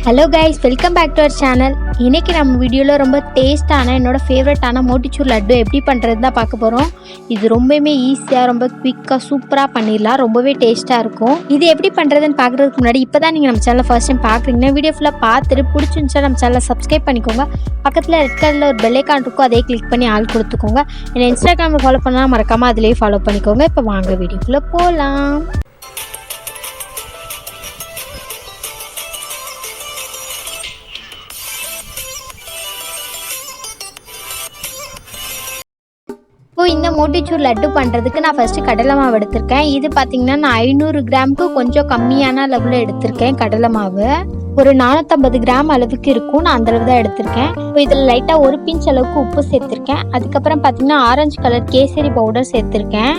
Hello guys, welcome back to our channel. இன்னைக்கு நம்ம வீடியோல ரொம்ப டேஸ்டான என்னோட ஃபேவரட்டான மோட்டிச்சூர் லட்டு எப்படி பண்றதுன்னு தான் பார்க்க போறோம். இது ரொம்பவே ஈஸியா ரொம்ப குயிக்கா சூப்பரா பண்ணிடலாம். ரொம்பவே டேஸ்டா இருக்கும். இது எப்படி பண்றதுன்னு பார்க்கிறதுக்கு முன்னாடி இப்பதான் நீங்க நம்ம சேனலை ஃபர்ஸ்ட் டைம் பார்க்கறீங்கன்னா வீடியோ ஃபுல்லா பார்த்துட்டு பிடிச்சிருந்துச்சா நம்ம சேனலை சப்ஸ்கிரைப் பண்ணிக்கோங்க. பக்கத்துல ரெட் கலர்ல ஒரு பெல் ஐகான் இருக்கும், அதை கிளிக் பண்ணி ஆல் கொடுத்துக்கோங்க. என்ன இன்ஸ்டாகிராம்ல ஃபாலோ பண்ணா மறக்காம அதிலேயே ஃபாலோ பண்ணிக்கோங்க. இப்போ வாங்க வீடியோக்குள்ள போலாம். இப்போ இந்த மோட்டிச்சூர் லட்டு பண்ணுறதுக்கு நான் ஃபஸ்ட்டு கடலை மாவு எடுத்திருக்கேன். இது பார்த்திங்கன்னா நான் 500 கிராமுக்கு கொஞ்சம் கம்மியான அளவில் எடுத்திருக்கேன். கடலை மாவு ஒரு 450 கிராம் அளவுக்கு இருக்கும். நான் அந்தளவு தான் எடுத்திருக்கேன். இப்போ இதில் லைட்டாக ஒரு பிஞ்ச் அளவுக்கு உப்பு சேர்த்துருக்கேன். அதுக்கப்புறம் பார்த்திங்கன்னா ஆரஞ்சு கலர் கேசரி பவுடர் சேர்த்துருக்கேன்.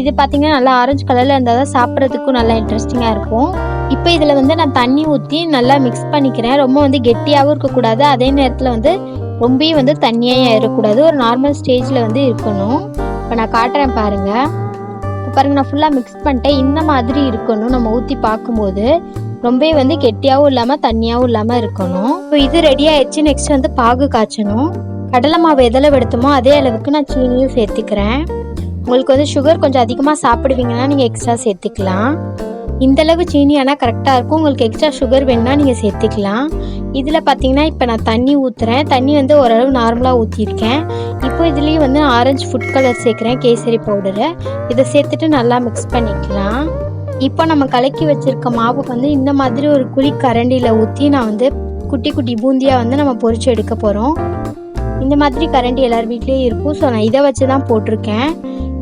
இது பார்த்திங்கன்னா நல்லா ஆரஞ்சு கலரில் இருந்தால் தான் சாப்பிட்றதுக்கும் நல்லா இன்ட்ரெஸ்டிங்காக இருக்கும். இப்போ இதில் நான் தண்ணி ஊற்றி நல்லா மிக்ஸ் பண்ணிக்கிறேன். ரொம்ப கெட்டியாகவும் இருக்கக்கூடாது, அதே நேரத்தில் ரொம்பவே தண்ணியாக ஏறக்கூடாது. ஒரு நார்மல் ஸ்டேஜில் இருக்கணும். இப்போ நான் காட்டுறேன் பாருங்கள். இப்போ பாருங்கள், நான் ஃபுல்லாக மிக்ஸ் பண்ணிட்டேன். இந்த மாதிரி இருக்கணும். நம்ம ஊற்றி பார்க்கும்போது ரொம்பவே கெட்டியாகவும் இல்லாமல் தண்ணியாகவும் இல்லாமல் இருக்கணும். இப்போ இது ரெடி ஆயிடுச்சு. நெக்ஸ்ட் பாகு காய்ச்சணும். கடலை மாவு எதில் எடுத்தோமோ அதே அளவுக்கு நான் சீனியும் சேர்த்துக்கிறேன். உங்களுக்கு சுகர் கொஞ்சம் அதிகமாக சாப்பிடுவீங்கன்னா நீங்கள் எக்ஸ்ட்ரா சேர்த்துக்கலாம். இந்தளவு சீனி ஆனால் கரெக்டாக இருக்கும். உங்களுக்கு எக்ஸ்ட்ரா சுகர் வேணுன்னா நீங்கள் சேர்த்துக்கலாம். இதில் பார்த்தீங்கன்னா இப்போ நான் தண்ணி ஊற்றுறேன். தண்ணி ஓரளவு நார்மலாக ஊற்றிருக்கேன். இப்போ இதுலேயும் நான் ஆரஞ்சு ஃபுட் கலர் சேர்க்குறேன், கேசரி பவுடரை. இதை சேர்த்துட்டு நல்லா மிக்ஸ் பண்ணிக்கலாம். இப்போ நம்ம கலக்கி வச்சுருக்க மாவு இந்த மாதிரி ஒரு குழி கரண்டியில் ஊற்றி நான் குட்டி குட்டி பூந்தியாக நம்ம பொரிச்சு எடுக்க போகிறோம். இந்த மாதிரி கரண்டி எல்லார் வீட்லேயும் இருக்கும். ஸோ நான் இதை வச்சு தான் போட்டிருக்கேன்.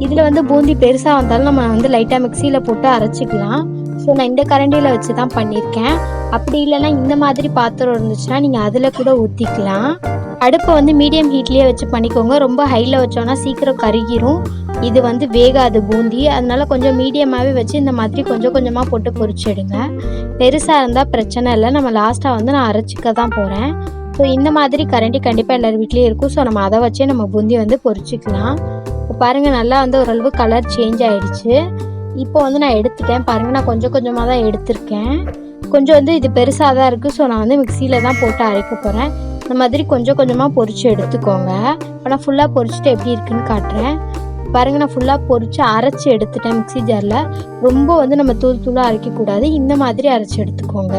இதில் பூந்தி பெருசாக வந்தாலும் நம்ம லைட்டாக மிக்சியில் போட்டு அரைச்சிக்கலாம். ஸோ நான் இந்த கரண்டியில் வச்சு தான் பண்ணியிருக்கேன். அப்படி இல்லைன்னா இந்த மாதிரி பாத்திரம் இருந்துச்சுன்னா நீங்கள் அதில் கூட ஊற்றிக்கலாம். அடுப்பை மீடியம் ஹீட்லேயே வச்சு பண்ணிக்கோங்க. ரொம்ப ஹையில் வச்சோன்னா சீக்கிரம் கருகிரும். இது வேகாது பூந்தி. அதனால கொஞ்சம் மீடியமாகவே வச்சு இந்த மாதிரி கொஞ்சம் கொஞ்சமாக போட்டு பொரிச்சிடுங்க. பெருசாக இருந்தால் பிரச்சனை இல்லை. நம்ம லாஸ்ட்டாக நான் அரைச்சிக்க தான் போகிறேன். ஸோ இந்த மாதிரி கரண்டி கண்டிப்பாக எல்லார் வீட்லேயும் இருக்கும். ஸோ நம்ம அதை வச்சே நம்ம பூந்தி பொரிச்சிக்கலாம். இப்போ பாருங்கள், நல்லா ஓரளவு கலர் சேஞ்ச் ஆகிடுச்சு. இப்போ நான் எடுத்துட்டேன். பாருங்கள், நான் கொஞ்சம் கொஞ்சமாக தான் எடுத்திருக்கேன். கொஞ்சம் இது பெருசாக தான் இருக்குது. ஸோ நான் மிக்சியில் தான் போட்டு அரைக்க போகிறேன். இந்த மாதிரி கொஞ்சம் கொஞ்சமாக பொரித்து எடுத்துக்கோங்க. இப்போ நான் ஃபுல்லாக பொரிச்சிட்டு எப்படி இருக்குன்னு காட்டுறேன். பாருங்கள், நான் ஃபுல்லாக பொரித்து அரைச்சி எடுத்துட்டேன் மிக்சி ஜாரில். ரொம்ப நம்ம தூள் தூளாக அரைக்கக்கூடாது. இந்த மாதிரி அரைச்சி எடுத்துக்கோங்க.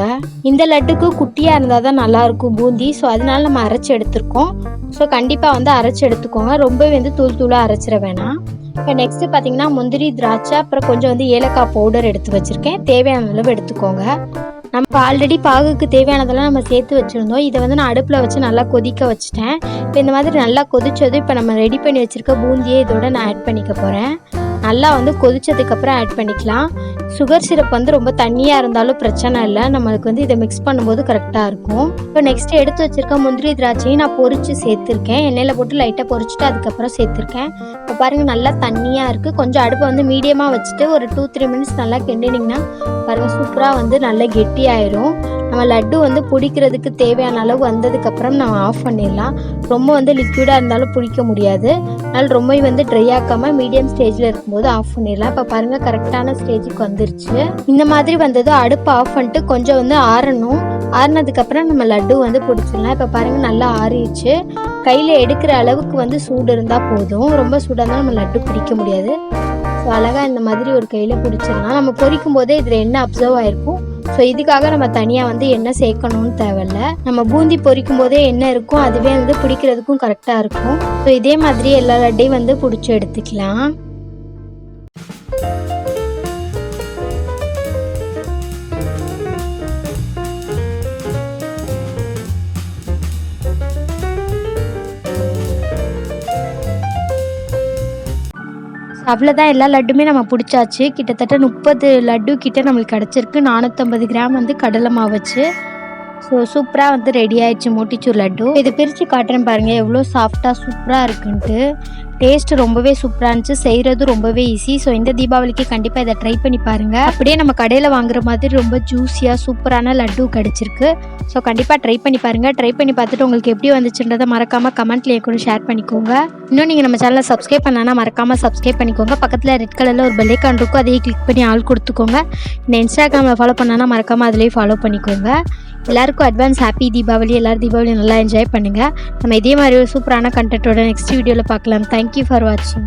இந்த லட்டுக்கு குட்டியாக இருந்தால் தான் நல்லாயிருக்கும் பூந்தி. ஸோ அதனால நம்ம அரைச்சி எடுத்துருக்கோம். ஸோ கண்டிப்பாக அரைச்சி எடுத்துக்கோங்க. ரொம்பவே தூள் தூளாக அரைச்சிட வேணாம். இப்போ நெக்ஸ்ட்டு பார்த்தீங்கன்னா முந்திரி, திராட்சை, அப்புறம் கொஞ்சம் ஏலக்காய் பவுடர் எடுத்து வச்சுருக்கேன். தேவையான அளவு எடுத்துக்கோங்க. நம்ம ஆல்ரெடி பாகுக்கு தேவையானதெல்லாம் நம்ம சேர்த்து வச்சுருந்தோம். இதை நான் அடுப்பில் வச்சு நல்லா கொதிக்க வச்சுட்டேன். இப்போ இந்த மாதிரி நல்லா கொதிச்சது. இப்போ நம்ம ரெடி பண்ணி வச்சுருக்க பூந்தியை இதோட நான் ஆட் பண்ணிக்க போகிறேன். நல்லா கொதிச்சதுக்கப்புறம் ஆட் பண்ணிக்கலாம். சுகர் சிரப் ரொம்ப தண்ணியாக இருந்தாலும் பிரச்சனை இல்லை. நம்மளுக்கு இதை மிக்ஸ் பண்ணும்போது கரெக்டாக இருக்கும். இப்போ நெக்ஸ்ட்டு எடுத்து வச்சுருக்க முந்திரி, திராட்சையும் நான் பொரித்து சேர்த்துருக்கேன். எண்ணெயில் போட்டு லைட்டாக பொரிச்சிட்டு அதுக்கப்புறம் சேர்த்துருக்கேன். இப்போ பாருங்கள், நல்லா தண்ணியாக இருக்குது. கொஞ்சம் அடுப்பை மீடியமாக வச்சுட்டு ஒரு 2-3 மினிட்ஸ் நல்லா கிண்டினிங்கன்னா பாருங்கள், சூப்பராக நல்லா கெட்டியாயிரும். நம்ம லட்டு பிடிக்கிறதுக்கு தேவையான அளவு வந்ததுக்கப்புறம் நம்ம ஆஃப் பண்ணிடலாம். ரொம்ப லிக்விடாக இருந்தாலும் பிடிக்க முடியாது. அதனால் ரொம்ப ட்ரை ஆக்காமல் மீடியம் ஸ்டேஜில் இருக்கும்போது ஆஃப் பண்ணிடலாம். இப்போ பாருங்கள், கரெக்டான ஸ்டேஜுக்கு வந்துருச்சு. இந்த மாதிரி வந்ததும் அடுப்பு ஆஃப் பண்ணிட்டு கொஞ்சம் ஆறணும். ஆறினதுக்கப்புறம் நம்ம லட்டு பிடிச்சிடலாம். இப்போ பாருங்கள், நல்லா ஆறிடுச்சு. கையில் எடுக்கிற அளவுக்கு சூடு இருந்தால் போதும். ரொம்ப சூடாக இருந்தால் நம்ம லட்டு பிடிக்க முடியாது. ஸோ அழகாக இந்த மாதிரி ஒரு கையில் பிடிச்சிடலாம். நம்ம பொரிக்கும் போதே இதில் எண்ணெய் அப்சர்வ் ஆகிருக்கும். ஸோ இதுக்காக நம்ம தனியாக எண்ணெய் சேர்க்கணும்னு தேவையில்லை. நம்ம பூந்தி பொரிக்கும் போதே எண்ணெய் இருக்கும். அதுவே பிடிக்கிறதுக்கும் கரெக்டாக இருக்கும். ஸோ இதே மாதிரி எல்லா லட்டையும் பிடிச்சி எடுத்துக்கலாம். அவ்வளோதான், எல்லா லட்டுமே நம்ம பிடிச்சாச்சு. கிட்டத்தட்ட 30 லட்டு கிட்ட நம்மளுக்கு கிடச்சிருக்கு. 450 கிராம் கடலை மாவு வச்சு. ஸோ சூப்பராக ரெடி ஆயிடுச்சு மோட்டிச்சூர் லட்டு. இதை பிரித்து காட்டுறேன் பாருங்கள், எவ்வளோ சாஃப்டாக சூப்பராக இருக்குன்ட்டு. டேஸ்ட் ரொம்பவே சூப்பராக இருந்துச்சு. செய்கிறது ரொம்பவே ஈஸி. ஸோ இந்த தீபாவளிக்கு கண்டிப்பாக இதை ட்ரை பண்ணி பாருங்கள். அப்படியே நம்ம கடையில் வாங்குற மாதிரி ரொம்ப ஜூஸியாக சூப்பரான லட்டு கிடச்சிருக்கு. ஸோ கண்டிப்பாக ட்ரை பண்ணி பாருங்கள். ட்ரை பண்ணி பார்த்துட்டு உங்களுக்கு எப்படி வந்துச்சுன்றதை மறக்காமல் கமெண்ட்லேயே கூட ஷேர் பண்ணிக்கோங்க. இன்னும் நீங்கள் நம்ம சேனலை சப்ஸ்கிரைப் பண்ணால் மறக்காமல் சப்ஸ்கிரைப் பண்ணிக்கோங்க. பக்கத்தில் ரெட் கலரில் ஒரு பெல் ஐகான் இருக்கும், அதையே கிளிக் பண்ணி ஆல் கொடுத்துக்கோங்க. இந்த இன்ஸ்டாகிராமில் ஃபாலோ பண்ணால் மறக்காமல் அதிலேயே ஃபாலோ பண்ணிக்கோங்க. எல்லாருக்கும் அட்வான்ஸ் ஹாப்பி தீபாவளி. எல்லோரும் தீபாவளி நல்லா என்ஜாய் பண்ணுங்கள். நம்ம இதே மாதிரி ஒரு சூப்பரான கண்டென்ட்டோட நெக்ஸ்ட் வீடியோவில் பார்க்கலாம். தேங்க்யூ ஃபார் வாட்சிங்.